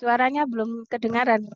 Suaranya belum kedengaran.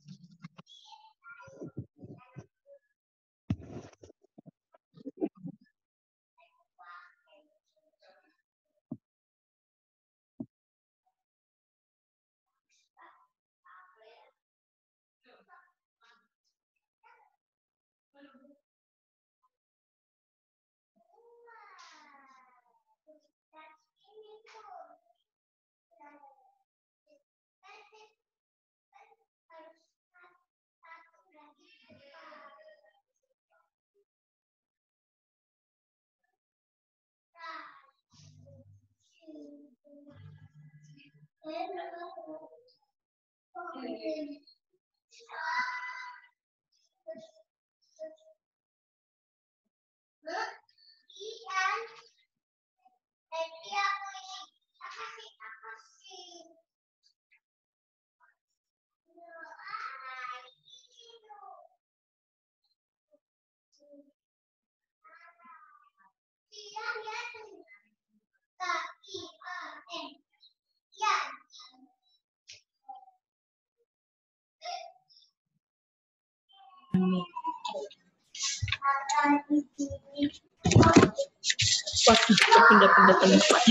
Pindah-pindah tempat.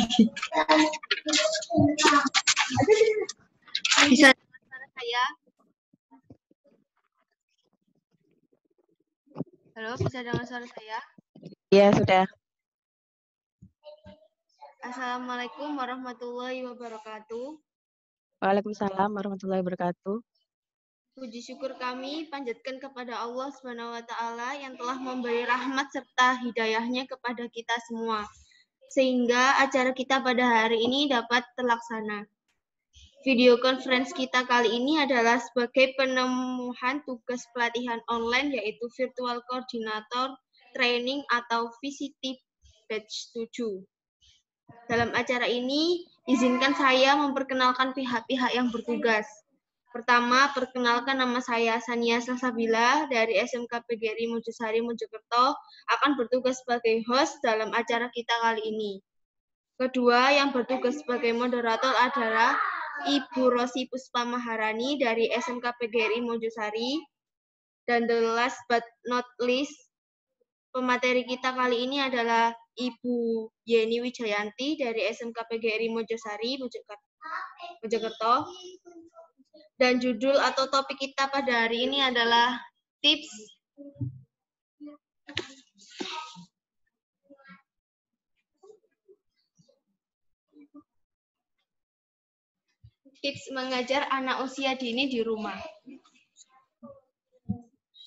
Bisa dengar suara saya? Halo, bisa dengar suara saya? Ya, sudah. Assalamualaikum warahmatullahi wabarakatuh. Waalaikumsalam warahmatullahi wabarakatuh. Puji syukur kami panjatkan kepada Allah Subhanahu wa taala yang telah memberi rahmat serta hidayahnya kepada kita semua, sehingga acara kita pada hari ini dapat terlaksana. Video conference kita kali ini adalah sebagai penemuan tugas pelatihan online, yaitu Virtual Coordinator Training atau VCT Batch 7. Dalam acara ini, izinkan saya memperkenalkan pihak-pihak yang bertugas. Pertama, perkenalkan, nama saya Sania Salsabila dari SMK PGRI Mojosari Mojokerto, akan bertugas sebagai host dalam acara kita kali ini. Kedua, yang bertugas sebagai moderator adalah Ibu Rosi Puspa Maharani dari SMK PGRI Mojosari. Dan the last but not least, pemateri kita kali ini adalah Ibu Yeni Wijayanti dari SMK PGRI Mojosari Mojokerto. Dan judul atau topik kita pada hari ini adalah tips mengajar anak usia dini di rumah.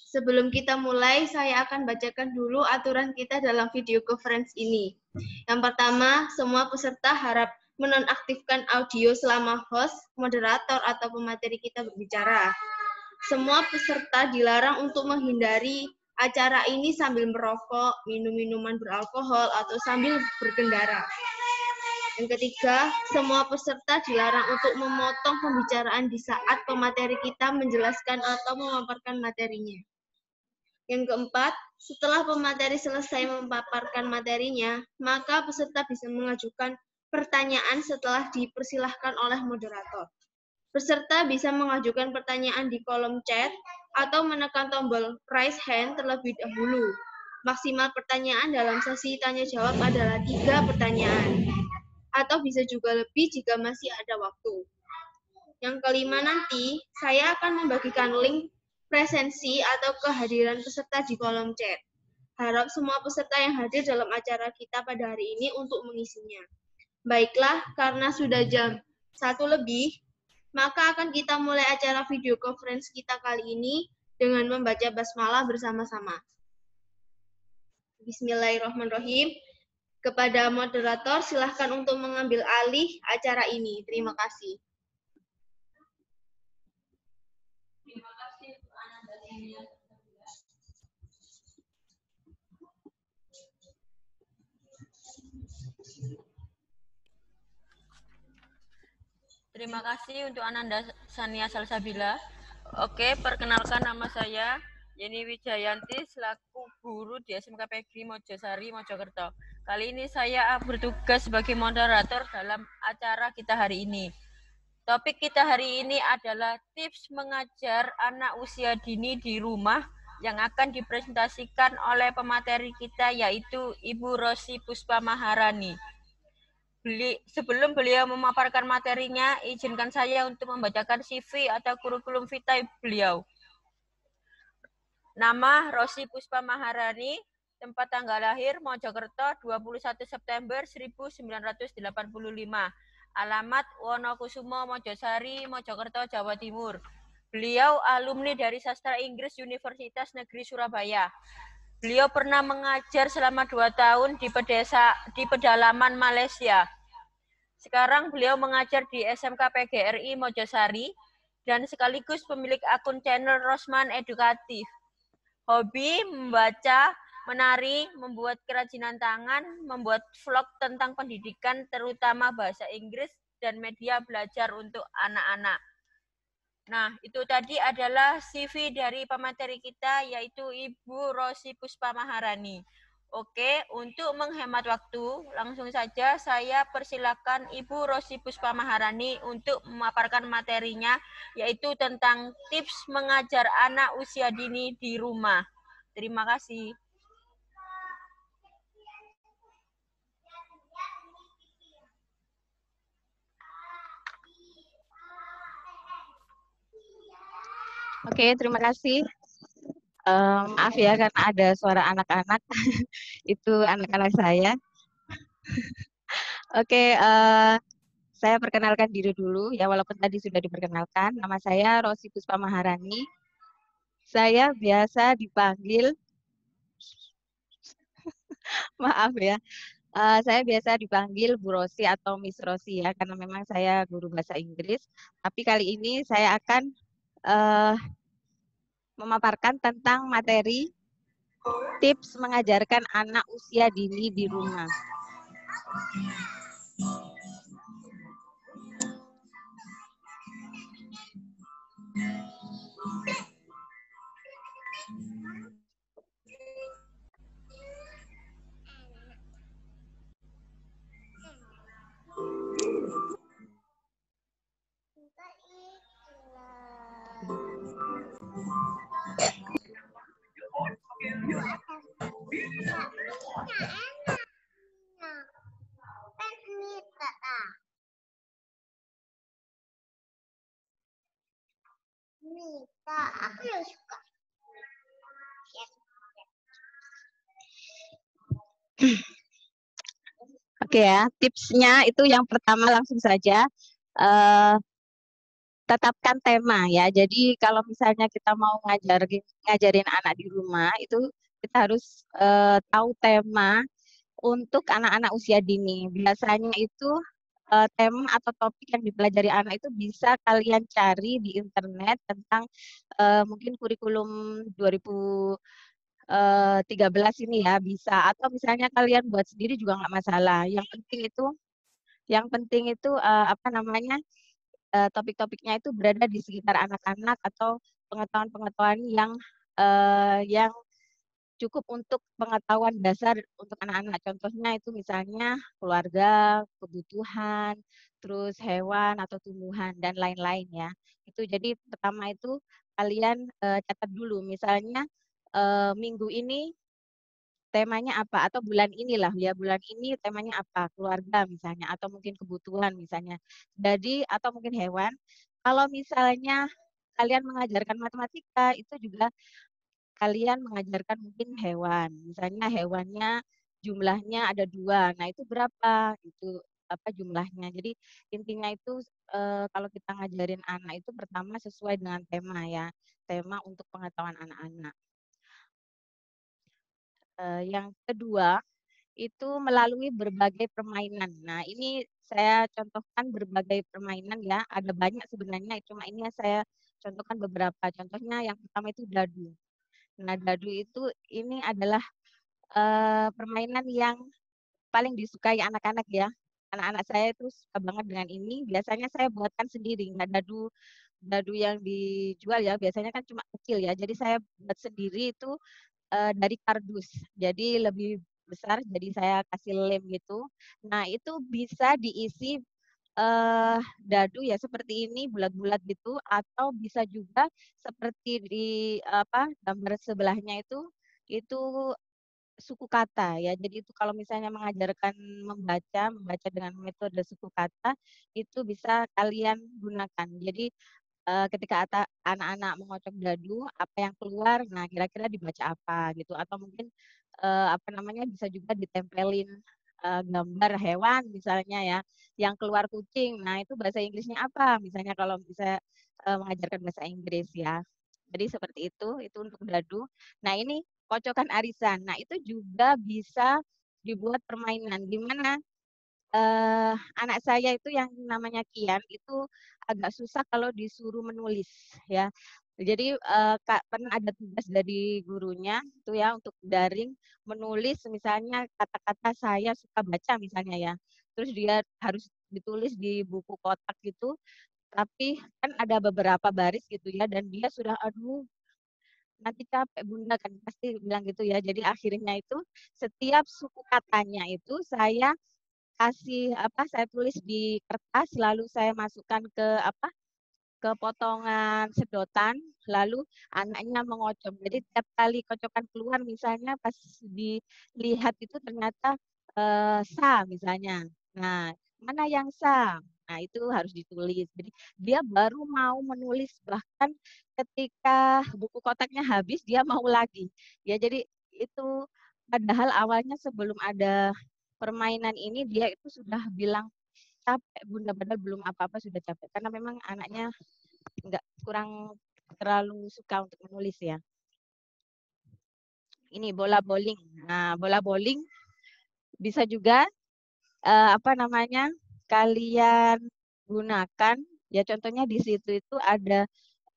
Sebelum kita mulai, saya akan bacakan dulu aturan kita dalam video conference ini. Yang pertama, semua peserta harap menonaktifkan audio selama host, moderator, atau pemateri kita berbicara. Semua peserta dilarang untuk menghindari acara ini sambil merokok, minum minuman beralkohol, atau sambil berkendara. Yang ketiga, semua peserta dilarang untuk memotong pembicaraan di saat pemateri kita menjelaskan atau memaparkan materinya. Yang keempat, setelah pemateri selesai memaparkan materinya, maka peserta bisa mengajukan pertanyaan setelah dipersilahkan oleh moderator. Peserta bisa mengajukan pertanyaan di kolom chat atau menekan tombol raise hand terlebih dahulu. Maksimal pertanyaan dalam sesi tanya-jawab adalah 3 pertanyaan, atau bisa juga lebih jika masih ada waktu. Yang kelima nanti, saya akan membagikan link presensi atau kehadiran peserta di kolom chat. Harap semua peserta yang hadir dalam acara kita pada hari ini untuk mengisinya. Baiklah, karena sudah jam 1 lebih, maka akan kita mulai acara video conference kita kali ini dengan membaca basmalah bersama-sama. Bismillahirrahmanirrahim. Kepada moderator, silahkan untuk mengambil alih acara ini. Terima kasih. Terima kasih untuk Ananda Sania Salsabila. Oke, perkenalkan, nama saya Yeni Wijayanti selaku guru di SMK PGRI Mojosari Mojokerto. Kali ini saya bertugas sebagai moderator dalam acara kita hari ini. Topik kita hari ini adalah tips mengajar anak usia dini di rumah yang akan dipresentasikan oleh pemateri kita yaitu Ibu Rosi Puspa Maharani. Sebelum beliau memaparkan materinya, izinkan saya untuk membacakan CV atau kurikulum vitae beliau. Nama Rosi Puspa Maharani, tempat tanggal lahir Mojokerto 21 September 1985. Alamat Wonokusumo Mojosari, Mojokerto, Jawa Timur. Beliau alumni dari Sastra Inggris Universitas Negeri Surabaya. Beliau pernah mengajar selama 2 tahun di pedalaman Malaysia. Sekarang beliau mengajar di SMK PGRI Mojosari dan sekaligus pemilik akun channel Rosman Edukatif. Hobi membaca, menari, membuat kerajinan tangan, membuat vlog tentang pendidikan terutama bahasa Inggris dan media belajar untuk anak-anak. Nah, itu tadi adalah CV dari pemateri kita yaitu Ibu Rosi Puspa Maharani. Oke, untuk menghemat waktu, langsung saja saya persilakan Ibu Rosi Puspa Maharani untuk memaparkan materinya, yaitu tentang tips mengajar anak usia dini di rumah. Terima kasih. Oke, terima kasih. Maaf ya, kan ada suara anak-anak. Itu anak-anak saya. Oke, saya perkenalkan diri dulu ya, walaupun tadi sudah diperkenalkan. Nama saya Rosi Puspa Maharani. Saya biasa dipanggil, maaf ya, saya biasa dipanggil Bu Rosi atau Miss Rosi ya, karena memang saya guru bahasa Inggris. Tapi kali ini saya akan memaparkan tentang materi tips mengajarkan anak usia dini di rumah. Oke ya, tipsnya itu yang pertama langsung saja tetapkan tema ya. Jadi kalau misalnya kita mau ngajarin anak di rumah itu kita harus tahu tema untuk anak-anak usia dini. Biasanya itu tema atau topik yang dipelajari anak itu bisa kalian cari di internet tentang mungkin kurikulum 2013 ini ya bisa, atau misalnya kalian buat sendiri juga nggak masalah. Yang penting itu apa namanya, topik-topiknya itu berada di sekitar anak-anak atau pengetahuan-pengetahuan yang cukup untuk pengetahuan dasar untuk anak-anak. Contohnya itu misalnya keluarga, kebutuhan, terus hewan atau tumbuhan dan lain-lain ya. Itu jadi pertama itu kalian catat dulu, misalnya minggu ini temanya apa, atau bulan inilah ya, bulan ini temanya apa, keluarga misalnya, atau mungkin kebutuhan misalnya. Jadi atau mungkin hewan. Kalau misalnya kalian mengajarkan matematika itu juga kalian mengajarkan mungkin hewan. Misalnya hewannya jumlahnya ada 2. Nah, itu berapa? Itu apa jumlahnya. Jadi intinya itu kalau kita ngajarin anak itu pertama sesuai dengan tema ya. Tema untuk pengetahuan anak-anak. Yang kedua itu melalui berbagai permainan. Nah, ini saya contohkan berbagai permainan ya. Ada banyak sebenarnya, cuma ini saya contohkan beberapa. Contohnya yang pertama itu dadu. Nah, dadu itu ini adalah permainan yang paling disukai anak-anak ya. Anak-anak saya itu suka banget dengan ini. Biasanya saya buatkan sendiri, nggak dadu yang dijual ya. Biasanya kan cuma kecil ya. Jadi saya buat sendiri itu dari kardus. Jadi lebih besar, jadi saya kasih lem gitu. Nah, itu bisa diisi dadu ya seperti ini bulat-bulat gitu, atau bisa juga seperti di apa gambar sebelahnya itu suku kata ya. Jadi itu kalau misalnya mengajarkan membaca dengan metode suku kata itu bisa kalian gunakan. Jadi ketika anak-anak mengocok dadu, apa yang keluar, nah kira-kira dibaca apa gitu. Atau mungkin apa namanya bisa juga ditempelin gambar hewan misalnya ya, yang keluar kucing. Nah itu bahasa Inggrisnya apa? Misalnya kalau bisa mengajarkan bahasa Inggris ya. Jadi seperti itu untuk dadu. Nah ini kocokan arisan. Nah itu juga bisa dibuat permainan. Gimana anak saya itu yang namanya Kian itu agak susah kalau disuruh menulis ya. Jadi pernah ada tugas dari gurunya itu ya untuk daring menulis misalnya kata-kata saya suka baca misalnya ya. Terus dia harus ditulis di buku kotak gitu. Tapi kan ada beberapa baris gitu ya dan dia sudah aduh nanti capek bunda kan pasti bilang gitu ya. Jadi akhirnya itu setiap suku katanya itu saya kasih apa saya tulis di kertas lalu saya masukkan ke apa ke potongan sedotan lalu anaknya mengocok. Jadi tiap kali kocokan keluar misalnya pas dilihat itu ternyata sa misalnya. Nah, mana yang sa? Nah, itu harus ditulis. Jadi dia baru mau menulis bahkan ketika buku kotaknya habis dia mau lagi. Ya, jadi itu padahal awalnya sebelum ada permainan ini dia itu sudah bilang capek bunda padahal belum apa-apa sudah capek karena memang anaknya nggak kurang terlalu suka untuk menulis ya. Ini bola bowling. Nah, bola bowling bisa juga apa namanya kalian gunakan ya contohnya di situ itu ada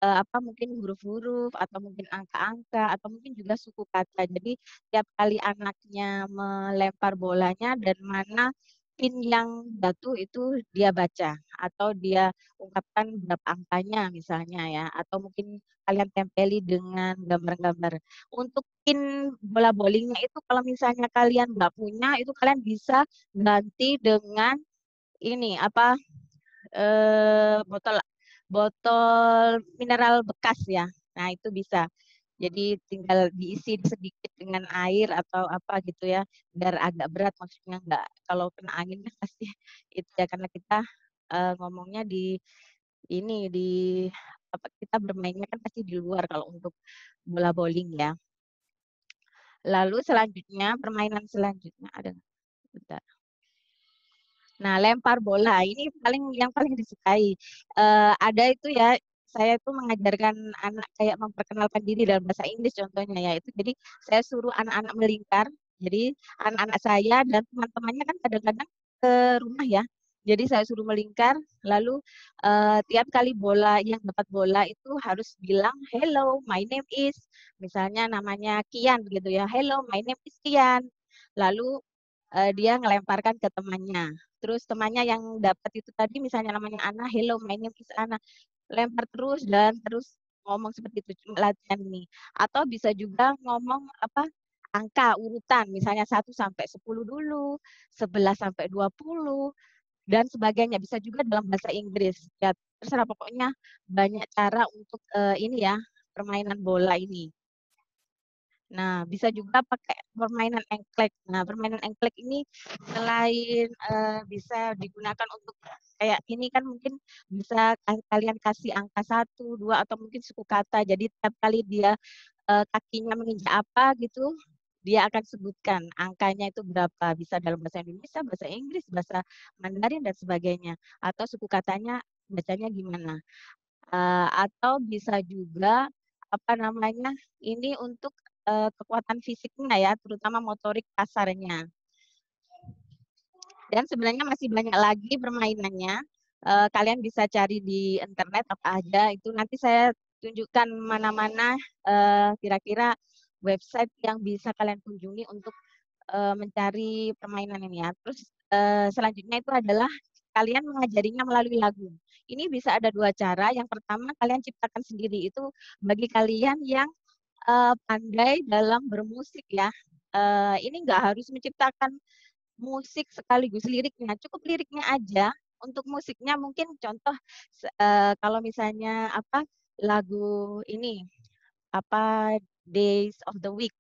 apa mungkin huruf-huruf atau mungkin angka-angka atau mungkin juga suku kata. Jadi tiap kali anaknya melempar bolanya dan mana pin yang jatuh itu dia baca atau dia ungkapkan berapa angkanya misalnya ya atau mungkin kalian tempeli dengan gambar-gambar. Untuk pin bola bowlingnya itu kalau misalnya kalian nggak punya itu kalian bisa ganti dengan ini apa botol botol mineral bekas ya. Nah, itu bisa. Jadi tinggal diisi sedikit dengan air atau apa gitu ya, biar agak berat maksudnya enggak kalau kena angin kan pasti itu ya karena kita ngomongnya di ini di apa kita bermainnya kan pasti di luar kalau untuk bola bowling ya. Lalu selanjutnya permainan selanjutnya ada bentar. Nah, lempar bola ini yang paling disukai. Ada itu ya, saya itu mengajarkan anak kayak memperkenalkan diri dalam bahasa Inggris contohnya ya. Itu jadi saya suruh anak-anak melingkar. Jadi anak-anak saya dan teman-temannya kan kadang-kadang ke rumah ya. Jadi saya suruh melingkar, lalu tiap kali bola yang dapat bola itu harus bilang hello, my name is, misalnya namanya Kian gitu ya. Hello, my name is Kian. Lalu dia ngelemparkan ke temannya. Terus temannya yang dapat itu tadi misalnya namanya Ana, hello my name is Ana. Lempar terus dan terus ngomong seperti itu latihan nih. Atau bisa juga ngomong apa angka urutan misalnya 1 sampai 10 dulu, 11 sampai 20 dan sebagainya. Bisa juga dalam bahasa Inggris. Ya terserah pokoknya banyak cara untuk ini ya permainan bola ini. Nah, bisa juga pakai permainan engklek. Nah, permainan engklek ini selain bisa digunakan untuk kayak ini kan mungkin bisa kalian kasih angka 1, 2 atau mungkin suku kata. Jadi tiap kali dia kakinya menginjak apa gitu, dia akan sebutkan angkanya itu berapa. Bisa dalam bahasa Indonesia, bahasa Inggris, bahasa Mandarin dan sebagainya. Atau suku katanya bacanya gimana. Atau bisa juga apa namanya ini untuk kekuatan fisiknya ya, terutama motorik kasarnya. Dan sebenarnya masih banyak lagi permainannya. Kalian bisa cari di internet apa aja itu nanti saya tunjukkan mana-mana kira-kira website yang bisa kalian kunjungi untuk mencari permainan ini ya. Terus selanjutnya itu adalah kalian mengajarinya melalui lagu. Ini bisa ada 2 cara. Yang pertama kalian ciptakan sendiri. Itu bagi kalian yang pandai dalam bermusik ya. Ini nggak harus menciptakan musik sekaligus liriknya, cukup liriknya aja. untuk musiknya mungkin contoh kalau misalnya apa lagu ini apa Days of the Week,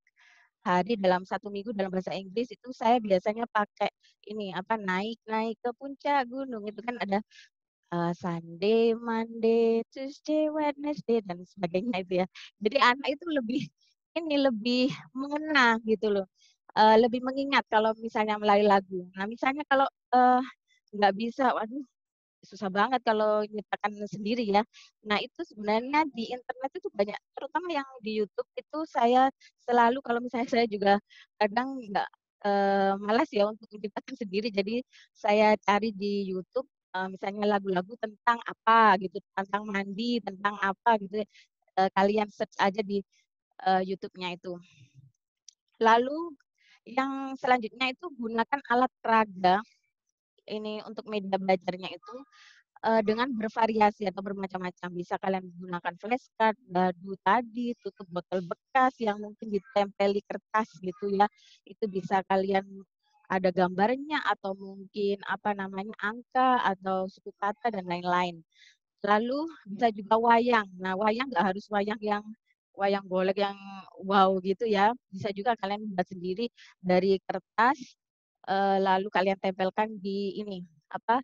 hari dalam satu minggu dalam bahasa Inggris itu saya biasanya pakai ini apa naik ke puncak gunung itu kan ada Sunday, Monday, Tuesday, Wednesday dan sebagainya itu ya. Jadi anak itu lebih mengena gitu loh. Lebih mengingat kalau misalnya melalui lagu. Nah, misalnya kalau nggak bisa, waduh susah banget kalau nyiptakan sendiri ya. Nah, itu sebenarnya di internet itu banyak, terutama yang di YouTube itu saya selalu kalau misalnya saya juga kadang nggak malas ya untuk menciptakan sendiri. Jadi saya cari di YouTube misalnya lagu-lagu tentang apa gitu, tentang mandi, tentang apa gitu. Kalian search aja di YouTube-nya itu. Lalu yang selanjutnya itu gunakan alat peraga ini untuk media belajarnya itu dengan bervariasi atau bermacam-macam. Bisa kalian gunakan flashcard, dadu tadi, tutup botol bekas yang mungkin ditempeli kertas gitu ya. Itu bisa kalian ada gambarnya atau mungkin apa namanya angka atau suku kata dan lain-lain. Lalu bisa juga wayang. Nah, wayang nggak harus wayang yang wayang golek yang wow gitu ya. Bisa juga kalian buat sendiri dari kertas, lalu kalian tempelkan di ini apa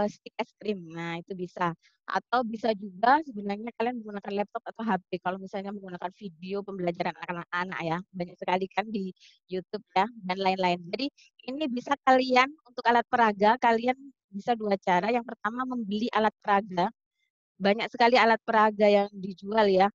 stik es krim. Nah, itu bisa. Atau bisa juga sebenarnya kalian menggunakan laptop atau HP kalau misalnya menggunakan video pembelajaran anak-anak ya. Banyak sekali kan di YouTube ya dan lain-lain. Jadi ini bisa kalian untuk alat peraga kalian bisa dua cara. Yang pertama membeli alat peraga. Banyak sekali alat peraga yang dijual ya.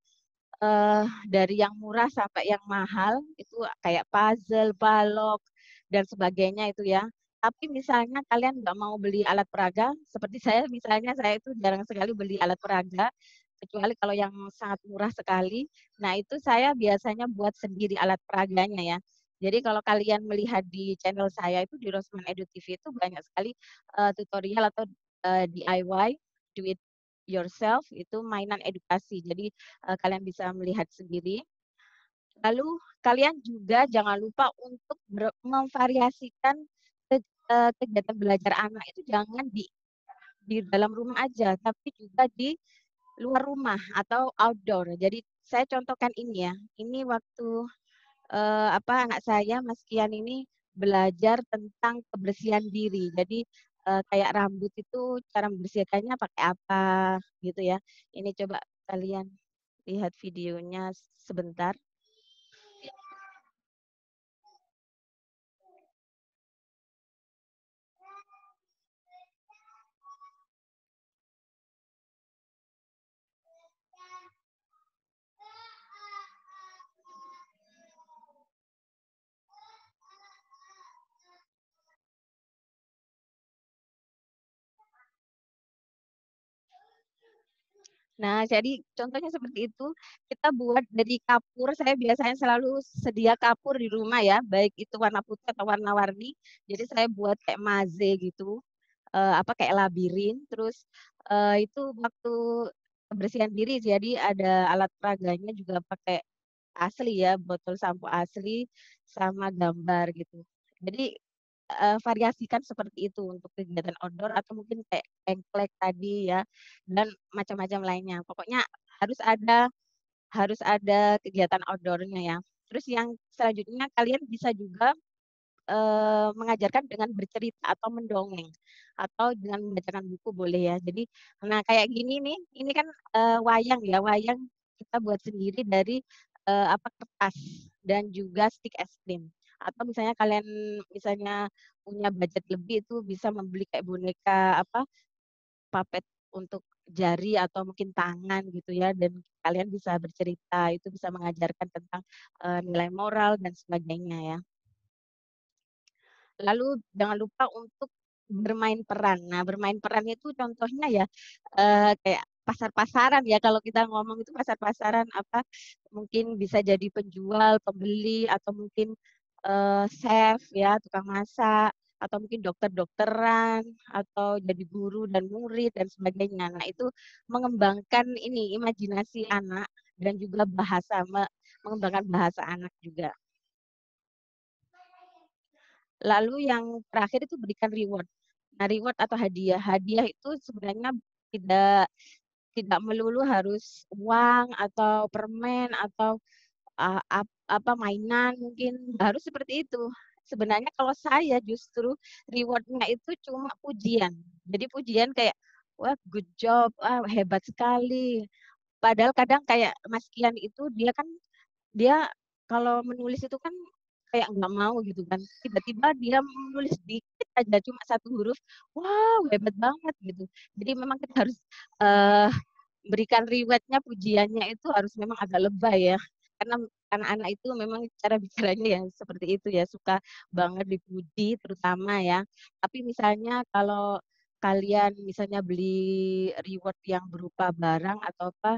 Dari yang murah sampai yang mahal itu kayak puzzle, balok dan sebagainya itu ya. Tapi misalnya kalian nggak mau beli alat peraga, seperti saya misalnya saya itu jarang sekali beli alat peraga, kecuali kalau yang sangat murah sekali. Nah itu saya biasanya buat sendiri alat peraganya ya. Jadi kalau kalian melihat di channel saya itu di Rosman Edu TV itu banyak sekali tutorial atau DIY, do it yourself itu mainan edukasi. Jadi kalian bisa melihat sendiri. Lalu kalian juga jangan lupa untuk memvariasikan kegiatan belajar anak itu jangan di dalam rumah aja, tapi juga di luar rumah atau outdoor. Jadi saya contohkan ini ya. Ini waktu apa anak saya Mas Kian ini belajar tentang kebersihan diri. Jadi kayak rambut itu cara membersihkannya pakai apa gitu ya. Ini coba kalian lihat videonya sebentar. Nah, jadi contohnya seperti itu, kita buat dari kapur, saya biasanya selalu sedia kapur di rumah ya, baik itu warna putih atau warna-warni. Jadi saya buat kayak maze gitu, apa kayak labirin, terus itu waktu kebersihan diri, jadi ada alat peraganya juga pakai asli ya, botol sampo asli sama gambar gitu. Jadi variasikan seperti itu untuk kegiatan outdoor atau mungkin kayak engklek tadi ya, dan macam-macam lainnya. Pokoknya harus ada kegiatan outdoor-nya ya. Terus yang selanjutnya kalian bisa juga mengajarkan dengan bercerita atau mendongeng atau dengan membacakan buku boleh ya. Jadi, nah kayak gini nih, ini kan wayang ya, wayang kita buat sendiri dari apa kertas dan juga stik es krim. Atau misalnya kalian misalnya punya budget lebih itu bisa membeli kayak boneka apa puppet untuk jari atau mungkin tangan gitu ya dan kalian bisa bercerita itu bisa mengajarkan tentang nilai moral dan sebagainya ya. Lalu jangan lupa untuk bermain peran. Nah, bermain peran itu contohnya ya kayak pasar-pasaran ya kalau kita ngomong itu pasar-pasaran apa mungkin bisa jadi penjual, pembeli atau mungkin chef ya, tukang masak atau mungkin dokter-dokteran atau jadi guru dan murid dan sebagainya. Nah, itu mengembangkan ini imajinasi anak dan juga mengembangkan bahasa anak juga. Lalu yang terakhir itu berikan reward. Nah, reward atau hadiah. Hadiah itu sebenarnya tidak tidak melulu harus uang atau permen atau apa mainan mungkin harus seperti itu. Sebenarnya kalau saya justru rewardnya itu cuma pujian. Jadi pujian kayak wah good job, hebat sekali. Padahal kadang kayak Mas Kian itu dia kalau menulis itu kan kayak nggak mau gitu kan. Tiba-tiba dia menulis dikit aja cuma satu huruf, wow hebat banget gitu. Jadi memang kita harus eh, berikan reward-nya, pujiannya itu harus memang agak lebay ya. Karena anak-anak itu memang cara bicaranya ya seperti itu ya, suka banget dipuji terutama ya. Tapi misalnya kalau kalian misalnya beli reward yang berupa barang atau apa,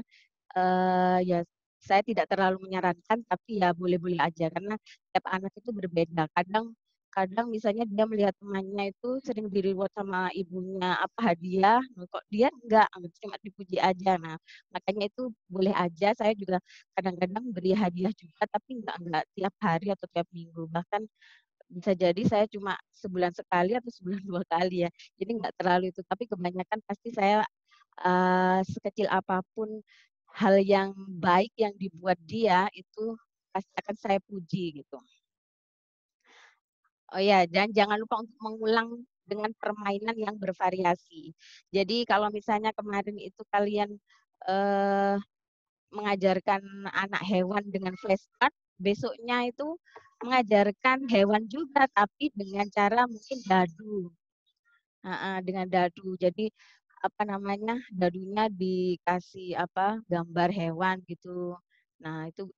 ya saya tidak terlalu menyarankan, tapi ya boleh-boleh aja karena setiap anak itu berbeda. Kadang kadang misalnya dia melihat temannya itu sering di-reward sama ibunya apa hadiah, kok dia enggak, cuma dipuji aja. Nah, makanya itu boleh aja saya juga kadang-kadang beri hadiah juga, tapi enggak tiap hari atau tiap minggu. Bahkan bisa jadi saya cuma sebulan sekali atau sebulan 2 kali ya. Jadi enggak terlalu itu, tapi kebanyakan pasti saya, sekecil apapun hal yang baik yang dibuat dia, itu pasti akan saya puji gitu. Oh ya, dan jangan lupa untuk mengulang dengan permainan yang bervariasi. Jadi kalau misalnya kemarin itu kalian eh, mengajarkan anak hewan dengan flashcard, besoknya itu mengajarkan hewan juga, tapi dengan cara mungkin dadu. Dengan dadu. Jadi apa namanya dadunya dikasih apa gambar hewan gitu. Nah itu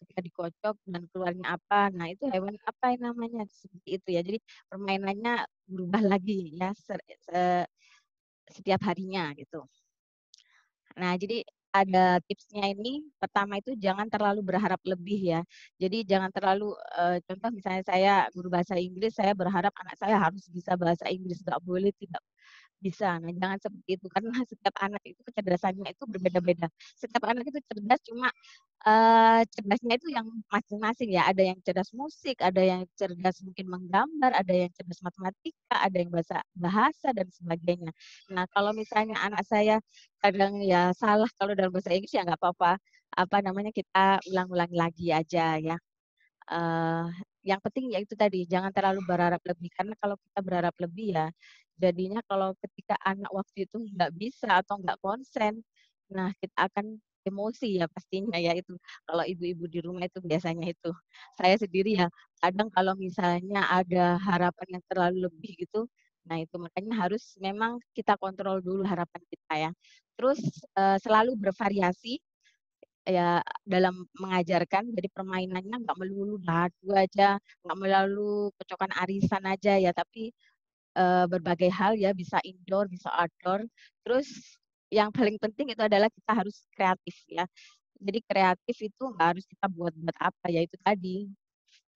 ketika dikocok dan keluarnya apa, nah itu hewan apa yang namanya seperti itu ya. Jadi permainannya berubah lagi ya setiap harinya gitu. Nah, jadi ada tipsnya ini, pertama itu jangan terlalu berharap lebih ya. Jadi jangan terlalu, contoh misalnya saya guru bahasa Inggris, saya berharap anak saya harus bisa bahasa Inggris, nggak boleh tidak bisa. Nah, jangan seperti itu karena setiap anak itu kecerdasannya itu berbeda-beda. Setiap anak itu cerdas cuma cerdasnya itu yang masing-masing ya. Ada yang cerdas musik, ada yang cerdas mungkin menggambar, ada yang cerdas matematika, ada yang bahasa bahasa dan sebagainya. Nah, kalau misalnya anak saya kadang ya salah kalau dalam bahasa Inggris ya nggak apa-apa. Apa namanya kita ulang-ulangi lagi aja ya. Eee, yang penting ya itu tadi, jangan terlalu berharap lebih, karena kalau kita berharap lebih ya, jadinya kalau ketika anak waktu itu nggak bisa atau nggak konsen, nah kita akan emosi ya pastinya ya itu, kalau ibu-ibu di rumah itu biasanya itu. Saya sendiri ya, kadang kalau misalnya ada harapan yang terlalu lebih gitu, nah itu makanya harus memang kita kontrol dulu harapan kita ya. Terus, selalu bervariasi ya dalam mengajarkan, jadi permainannya nggak melulu dadu aja, nggak melulu kecokan arisan aja ya, tapi, berbagai hal ya, bisa indoor, bisa outdoor. Terus yang paling penting itu adalah kita harus kreatif ya. Jadi kreatif itu nggak harus kita buat-buat apa, ya itu tadi,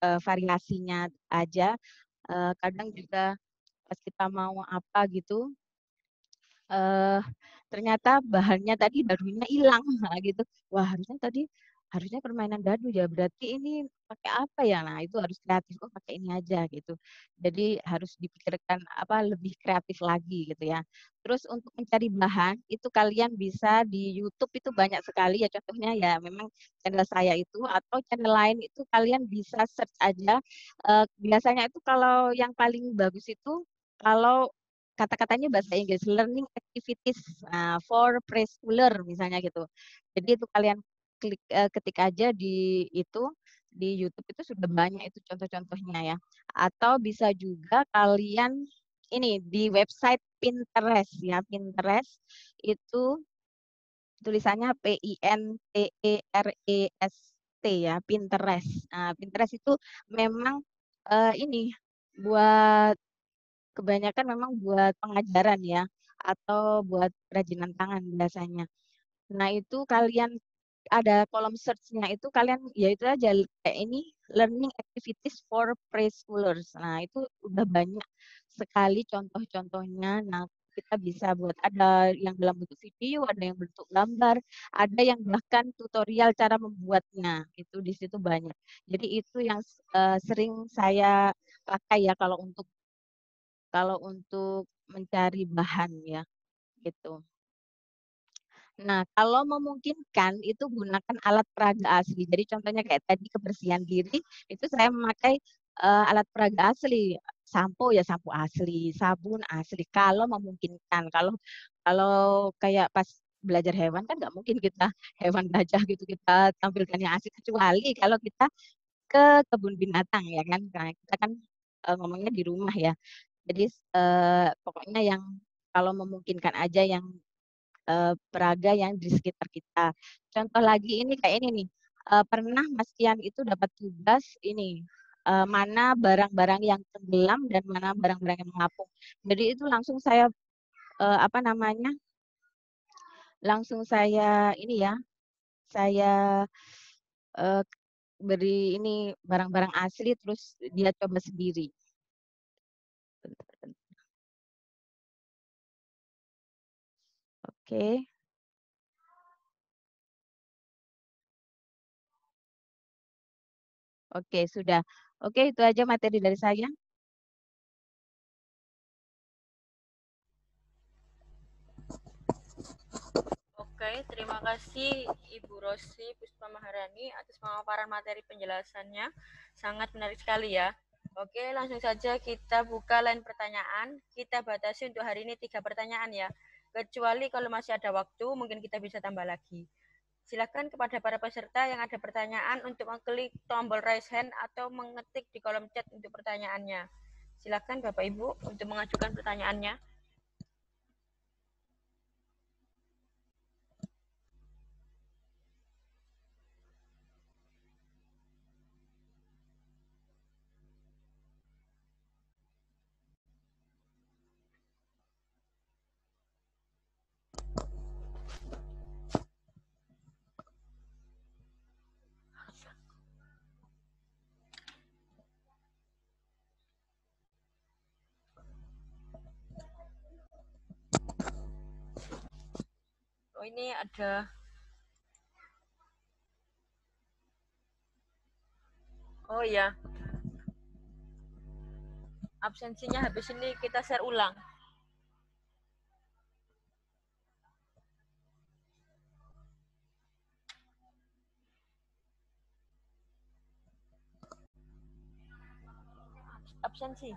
variasinya aja, kadang juga pas kita mau apa gitu, eee, ternyata bahannya tadi dadunya hilang, nah gitu. Wah harusnya permainan dadu ya, berarti ini pakai apa ya? Nah itu harus kreatif, oh pakai ini aja gitu. Jadi harus dipikirkan apa, lebih kreatif lagi gitu ya. Terus untuk mencari bahan, itu kalian bisa di YouTube itu banyak sekali ya, contohnya ya memang channel saya itu atau channel lain itu kalian bisa search aja, biasanya itu kalau yang paling bagus itu kalau kata-katanya bahasa Inggris, learning activities, for preschooler misalnya gitu. Jadi itu kalian ketik aja di itu, di YouTube itu sudah banyak itu contoh-contohnya ya. Atau bisa juga kalian ini di website Pinterest ya, Pinterest itu tulisannya Pinterest ya, Pinterest. Nah, Pinterest itu memang, ini buat kebanyakan memang buat pengajaran ya, atau buat kerajinan tangan biasanya. Nah, itu kalian ada kolom search-nya itu kalian ya itu aja kayak ini learning activities for preschoolers. Nah, itu udah banyak sekali contoh-contohnya. Nah, kita bisa buat ada yang dalam bentuk video, ada yang bentuk gambar, ada yang bahkan tutorial cara membuatnya. Itu di situ banyak. Jadi itu yang sering saya pakai ya kalau untuk kalau untuk mencari bahan ya, gitu. Nah, kalau memungkinkan itu gunakan alat peraga asli. Jadi contohnya kayak tadi kebersihan diri, itu saya memakai alat peraga asli. Sampo ya sampo asli, sabun asli. Kalau memungkinkan, kalau kalau kayak pas belajar hewan kan nggak mungkin kita hewan gajah gitu kita tampilkan yang asli kecuali kalau kita ke kebun binatang ya kan. Karena kita kan ngomongnya di rumah ya. Jadi pokoknya yang kalau memungkinkan aja yang peraga yang di sekitar kita. Contoh lagi ini kayak ini nih, pernah Mas Kian itu dapat tugas ini, mana barang-barang yang tenggelam dan mana barang-barang yang mengapung. Jadi itu langsung saya, apa namanya, langsung saya ini ya, saya eh, beri ini barang-barang asli terus dia coba sendiri. Oke, oke sudah. Oke itu aja materi dari saya. Oke, terima kasih Ibu Rosi Puspa Maharani atas pemaparan materi penjelasannya. Sangat menarik sekali ya. Oke, langsung saja kita buka line pertanyaan. Kita batasi untuk hari ini 3 pertanyaan ya. Kecuali kalau masih ada waktu, mungkin kita bisa tambah lagi. Silakan kepada para peserta yang ada pertanyaan untuk mengklik tombol raise hand atau mengetik di kolom chat untuk pertanyaannya. Silakan Bapak Ibu untuk mengajukan pertanyaannya. Oh ini ada. Oh ya, absensinya habis ini kita share ulang. Absensi.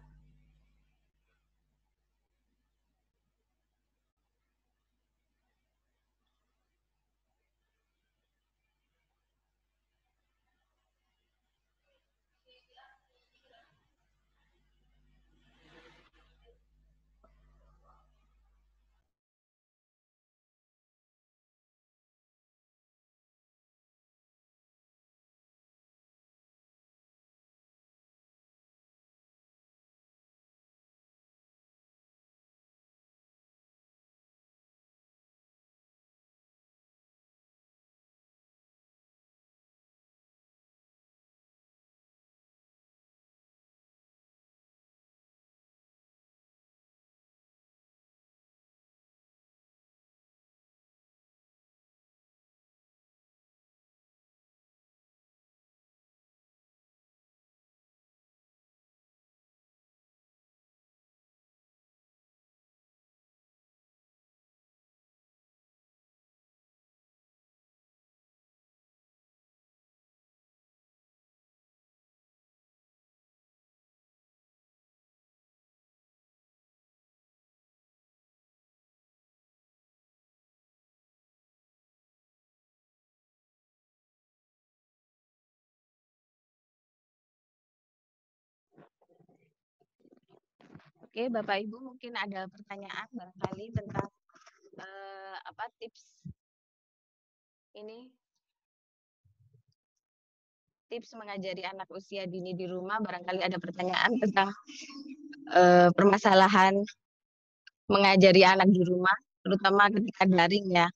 Oke, Bapak Ibu mungkin ada pertanyaan barangkali tentang apa tips ini tips mengajari anak usia dini di rumah. Barangkali ada pertanyaan tentang permasalahan mengajari anak di rumah, terutama ketika daring ya.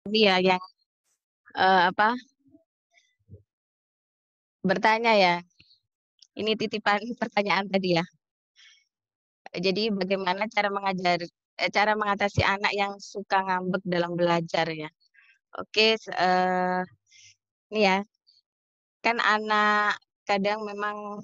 Ini ya yang apa bertanya ya. Ini titipan pertanyaan tadi ya. Jadi bagaimana cara mengatasi anak yang suka ngambek dalam belajar ya. Oke, ini ya. Kan anak kadang memang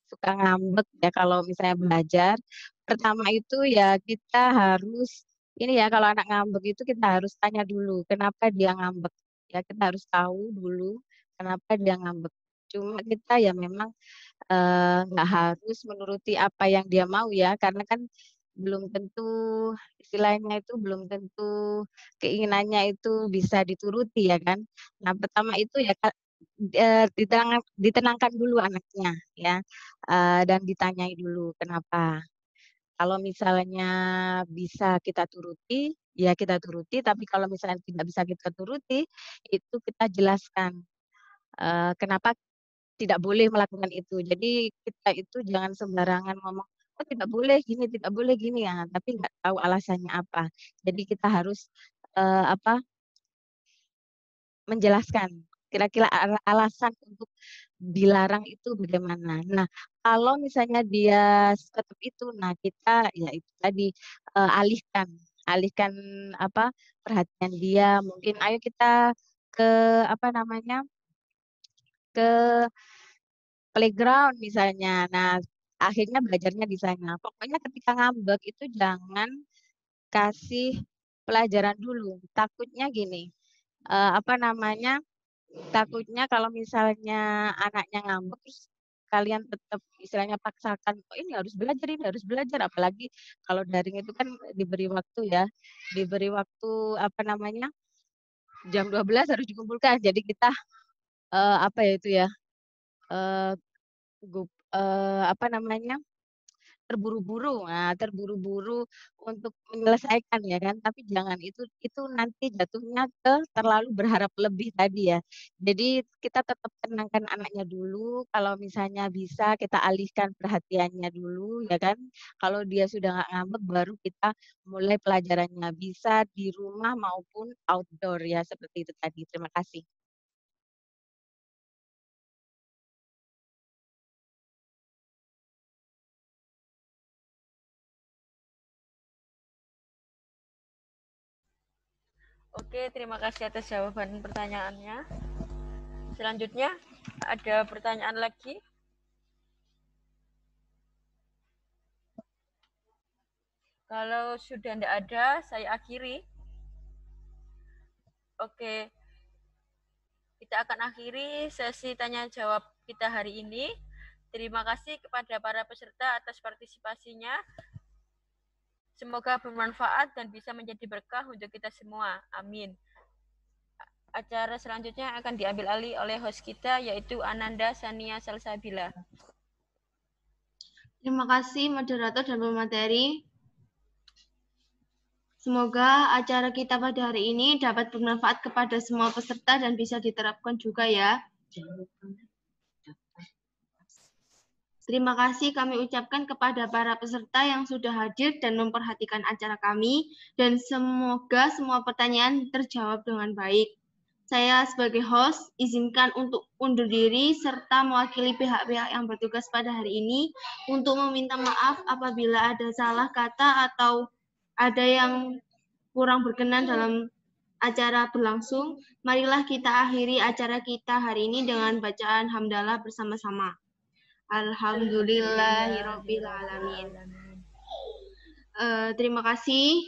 suka ngambek ya kalau misalnya belajar. Pertama itu ya kita harus ini ya kalau anak ngambek itu kita harus tanya dulu kenapa dia ngambek. Ya kita harus tahu dulu kenapa dia ngambek. Cuma kita ya memang nggak harus menuruti apa yang dia mau ya karena kan belum tentu istilahnya itu belum tentu keinginannya itu bisa dituruti ya kan. Nah pertama itu ya ditenangkan dulu anaknya ya dan ditanyai dulu kenapa. Kalau misalnya bisa kita turuti ya kita turuti tapi kalau misalnya tidak bisa kita turuti itu kita jelaskan kenapa tidak boleh melakukan itu. Jadi kita itu jangan sembarangan ngomong, "Oh tidak boleh gini," ya, tapi nggak tahu alasannya apa. Jadi kita harus, apa, menjelaskan kira-kira alasan untuk dilarang itu bagaimana. Nah, kalau misalnya dia tetap itu, nah kita ya itu tadi, alihkan alihkan apa, perhatian dia, mungkin ayo kita ke apa namanya, ke playground misalnya. Nah, akhirnya belajarnya di sana. Pokoknya ketika ngambek itu jangan kasih pelajaran dulu. Takutnya gini, apa namanya, takutnya kalau misalnya anaknya ngambek terus kalian tetap istilahnya paksakan, "Oh ini harus belajar." Apalagi kalau daring itu kan diberi waktu ya, diberi waktu apa namanya, jam 12 harus dikumpulkan. Jadi kita, apa ya itu ya, eee, apa namanya, terburu-buru untuk menyelesaikan ya kan, tapi jangan itu nanti jatuhnya ke terlalu berharap lebih tadi ya. Jadi kita tetap tenangkan anaknya dulu, kalau misalnya bisa kita alihkan perhatiannya dulu ya kan. Kalau dia sudah nggak ngambek baru kita mulai pelajarannya, bisa di rumah maupun outdoor ya, seperti itu tadi. Terima kasih. Oke, terima kasih atas jawaban pertanyaannya. Selanjutnya, ada pertanyaan lagi? Kalau sudah tidak ada, saya akhiri. Oke, kita akan akhiri sesi tanya jawab kita hari ini. Terima kasih kepada para peserta atas partisipasinya. Semoga bermanfaat dan bisa menjadi berkah untuk kita semua. Amin. Acara selanjutnya akan diambil alih oleh host kita, yaitu Ananda Sania Salsabila. Terima kasih moderator dan pemateri. Semoga acara kita pada hari ini dapat bermanfaat kepada semua peserta dan bisa diterapkan juga ya. Terima kasih kami ucapkan kepada para peserta yang sudah hadir dan memperhatikan acara kami, dan semoga semua pertanyaan terjawab dengan baik. Saya sebagai host izinkan untuk undur diri serta mewakili pihak-pihak yang bertugas pada hari ini untuk meminta maaf apabila ada salah kata atau ada yang kurang berkenan dalam acara berlangsung. Marilah kita akhiri acara kita hari ini dengan bacaan hamdalah bersama-sama. Alhamdulillahirabbil alamin. Terima kasih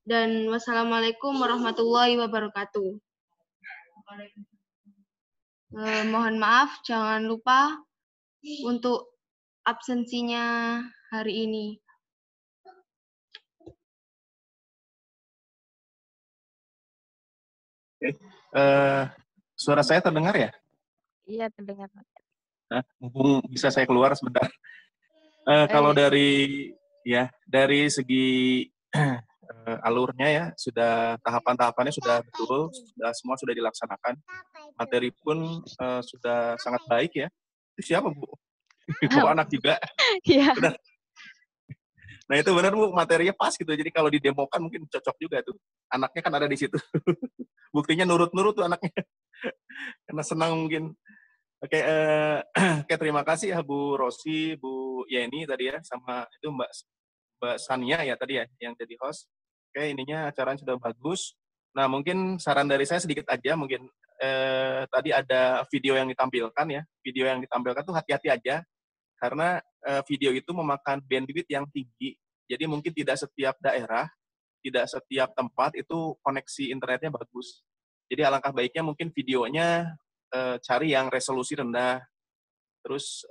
dan wassalamualaikum warahmatullahi wabarakatuh. Mohon maaf, jangan lupa untuk absensinya hari ini. Suara saya terdengar ya? Iya, terdengar. Mumpung bisa saya keluar sebentar. Kalau dari segi alurnya ya, sudah tahapan-tahapannya sudah betul, semua sudah dilaksanakan. Materi pun sudah sangat baik ya. Itu siapa Bu? Bawa anak juga. Iya. Nah itu benar Bu, materinya pas gitu. Jadi kalau didemokan mungkin cocok juga tuh. Anaknya kan ada di situ. Buktinya nurut-nurut tuh anaknya. Karena senang mungkin. Oke, oke, terima kasih ya Bu Rosi, Bu Yeni tadi ya, sama itu Mbak Sania ya tadi ya yang jadi host. Oke, ininya acaranya sudah bagus. Nah mungkin saran dari saya sedikit aja, mungkin tadi ada video yang ditampilkan ya. Video yang ditampilkan tuh hati-hati aja, karena video itu memakan bandwidth yang tinggi. Jadi mungkin tidak setiap daerah, tidak setiap tempat itu koneksi internetnya bagus. Jadi alangkah baiknya mungkin videonya cari yang resolusi rendah, terus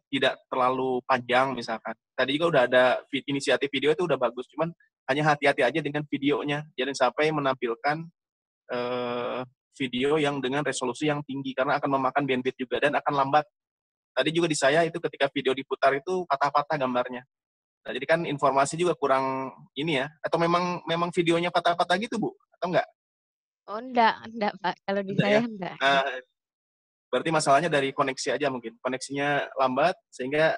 tidak terlalu panjang misalkan. Tadi juga udah ada inisiatif video itu udah bagus, cuman hanya hati-hati aja dengan videonya, jangan sampai menampilkan video yang dengan resolusi yang tinggi karena akan memakan bandwidth juga dan akan lambat. Tadi juga di saya itu ketika video diputar itu patah-patah gambarnya. Nah, jadi kan informasi juga kurang ini ya, atau memang videonya patah-patah gitu Bu, atau enggak? Oh, enggak Pak. Kalau di Enggak ya? saya enggak. Nah, berarti masalahnya dari koneksi aja mungkin. Koneksinya lambat sehingga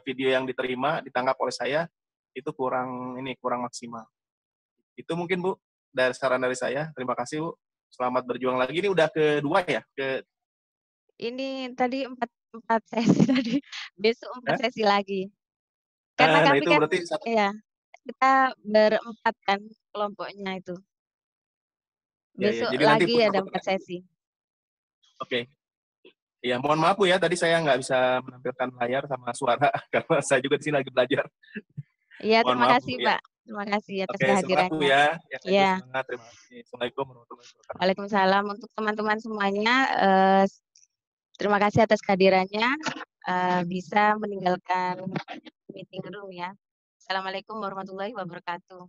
video yang diterima ditangkap oleh saya itu kurang maksimal. Itu mungkin Bu dari saran dari saya. Terima kasih Bu. Selamat berjuang lagi. Ini udah kedua ya? Ini tadi empat sesi tadi. Besok 4 Hah? sesi lagi. Karena Nah kami itu kan berarti ya, kita berempat kan kelompoknya itu. ya. Besok Jadi nanti lagi ada 4 putar-putar. sesi. Oke. Ya, mohon maaf Bu ya, tadi saya nggak bisa menampilkan layar sama suara karena saya juga di sini lagi belajar. Iya, Mohon terima maaf kasih Bu ya. Pak. Terima kasih atas Oke, semangat Bu kehadirannya. ya. Yang itu Ya, semangat. Terima kasih. Assalamualaikum warahmatullahi wabarakatuh. Waalaikumsalam untuk teman-teman semuanya. Terima kasih atas kehadirannya. Bisa meninggalkan meeting room ya. Assalamualaikum warahmatullahi wabarakatuh.